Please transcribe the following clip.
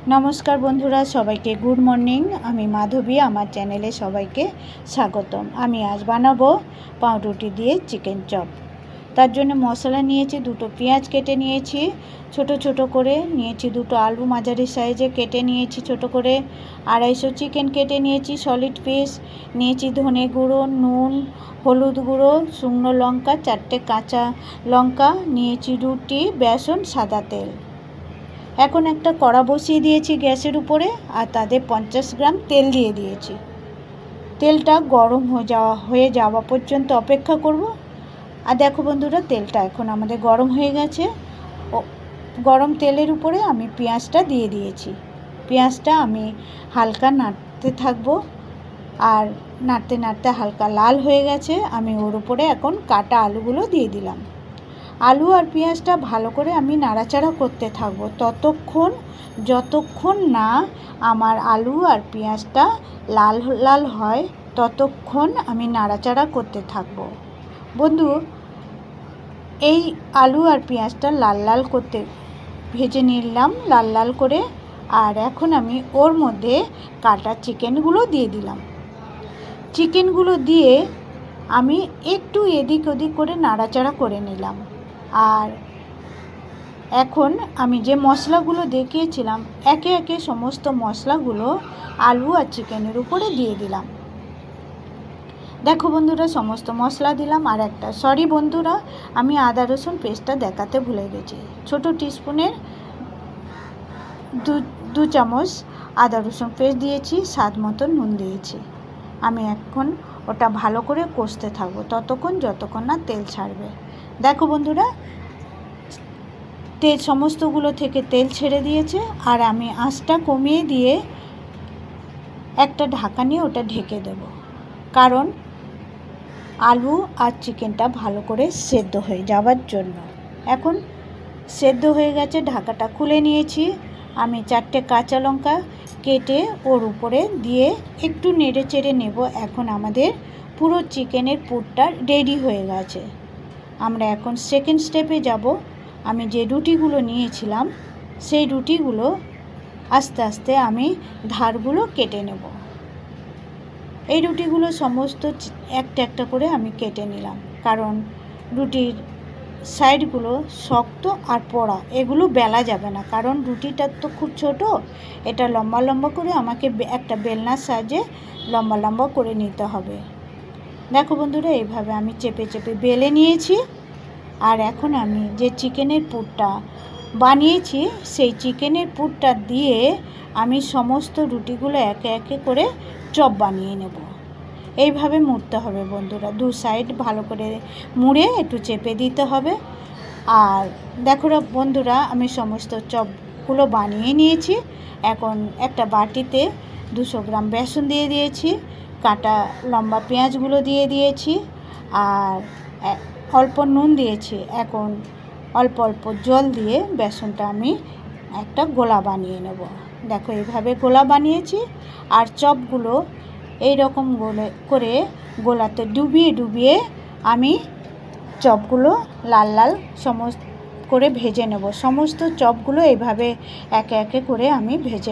नमस्कार बंधुरा सबाइके good morning. आमी माधवी, आमार चैनेले सबाइके स्वागतम। आमी आज बानाबो पाउरुटी दिए चिकेन चप। तार जोन्नो मशला नियेछि, दुटो पेंयाज केटे नियेछि छोटो छोटो करे, नियेछि दुटो आलू माझारि साइजे केटे नियेछि छोटो करे, 250 चिकेन केटे नियेछि सलिड पिस, नियेछि धने गुঁড়ো, नुन, हलुद गुঁড়ো, शुकनो लंका, 4टे काँचा लंका, नियेछि रुटी, बेसन, सादा तेल। এখন একটা কড়া বসিয়ে দিয়েছি গ্যাসের উপরে আর তাতে 50 গ্রাম তেল দিয়ে দিয়েছি। তেলটা গরম হয়ে যাওয়া পর্যন্ত অপেক্ষা করব। আর দেখো বন্ধুরা, তেলটা এখন আমাদের গরম হয়ে গেছে। গরম তেলের উপরে আমি পেঁয়াজটা দিয়ে দিয়েছি। পেঁয়াজটা আমি হালকা নাড়তে থাকবো আর নাড়তে নাড়তে হালকা লাল হয়ে গেছে। আমি ওর উপরে এখন কাটা আলুগুলো দিয়ে দিলাম। आलू और पेঁয়াজটা ভালো করে আমি নাড়াচাড়া করতে থাকবো ততক্ষণ যতক্ষণ না আমার আলু আর পেঁয়াজটা লাল লাল হয়, ততক্ষণ আমি নাড়াচাড়া করতে থাকবো। বন্ধু, এই আলু আর পেঁয়াজটা লাল লাল করতে ভেজে নিলাম লাল লাল করে। আর এখন আমি ওর মধ্যে কাটা চিকেনগুলো দিয়ে দিলাম। চিকেনগুলো দিয়ে আমি একটু এদিক ওদিক করে নাড়াচাড়া করে নিলাম। আর এখন আমি যে মশলাগুলো দেখিয়েছিলাম একে একে সমস্ত মশলাগুলো আলু আর চিকেনের উপরে দিয়ে দিলাম। দেখো বন্ধুরা, সমস্ত মশলা দিলাম। আর একটা সরি বন্ধুরা, আমি আদা রসুন পেস্টটা দেখাতে ভুলে গেছি। ছোট টিস্পুনের দু চামচ আদা রসুন পেস্ট দিয়েছি, স্বাদ মতো নুন দিয়েছি। আমি এখন ওটা ভালো করে কষতে থাকবো ততক্ষণ যতক্ষণ না তেল ছাড়বে। দেখো বন্ধুরা, তেল সমস্তগুলো থেকে তেল ছেড়ে দিয়েছে। আর আমি আঁচটা কমিয়ে দিয়ে একটা ঢাকা নিয়ে ওটা ঢেকে দেব, কারণ আলু আর চিকেনটা ভালো করে সেদ্ধ হয়ে যাওয়ার জন্য। এখন সেদ্ধ হয়ে গেছে, ঢাকাটা খুলে নিয়েছি। আমি 4টে কাঁচা লঙ্কা কেটে ওর উপরে দিয়ে একটু নেড়ে চেড়ে নেব। এখন আমাদের পুরো চিকেনের পুরটা রেডি হয়ে গেছে। আমরা এখন সেকেন্ড স্টেপে যাব। আমি যে রুটিগুলো নিয়েছিলাম সেই রুটিগুলো আস্তে আস্তে আমি ধারগুলো কেটে নেব। এই রুটিগুলো সমস্ত একটা একটা করে আমি কেটে নিলাম, কারণ রুটির সাইডগুলো শক্ত আর পোড়া, এগুলো বেলা যাবে না, কারণ রুটিটা তো খুব ছোট। এটা লম্বা লম্বা করে আমাকে একটা বেলনার সাহায্যে লম্বা লম্বা করে নিতে হবে। দেখো বন্ধুরা, এইভাবে আমি চেপে চেপে বেলে নিয়েছি। আর এখন আমি যে চিকেনের পুরটা বানিয়েছি সেই চিকেনের পুরটা দিয়ে আমি সমস্ত রুটিগুলো একে একে করে চপ বানিয়ে নেব। এইভাবে মুড়তে হবে বন্ধুরা, দু সাইড ভালো করে মুড়ে একটু চেপে দিতে হবে। আর দেখো বন্ধুরা, আমি সমস্ত চপগুলো বানিয়ে নিয়েছি। এখন একটা বাটিতে 200 গ্রাম বেসন দিয়ে দিয়েছি, কাটা লম্বা পেঁয়াজগুলো দিয়ে দিয়েছি, আর অল্প নুন দিয়েছি। এখন অল্প অল্প জল দিয়ে বেসনটা আমি একটা গোলা বানিয়ে নেব। দেখো এইভাবে গোলা বানিয়েছি। আর চপগুলো এই রকম করে গোলাতে ডুবিয়ে ডুবিয়ে আমি চপগুলো লাল লাল করে ভেজে নেব। সমস্ত চপগুলো এইভাবে একে একে করে আমি ভেজে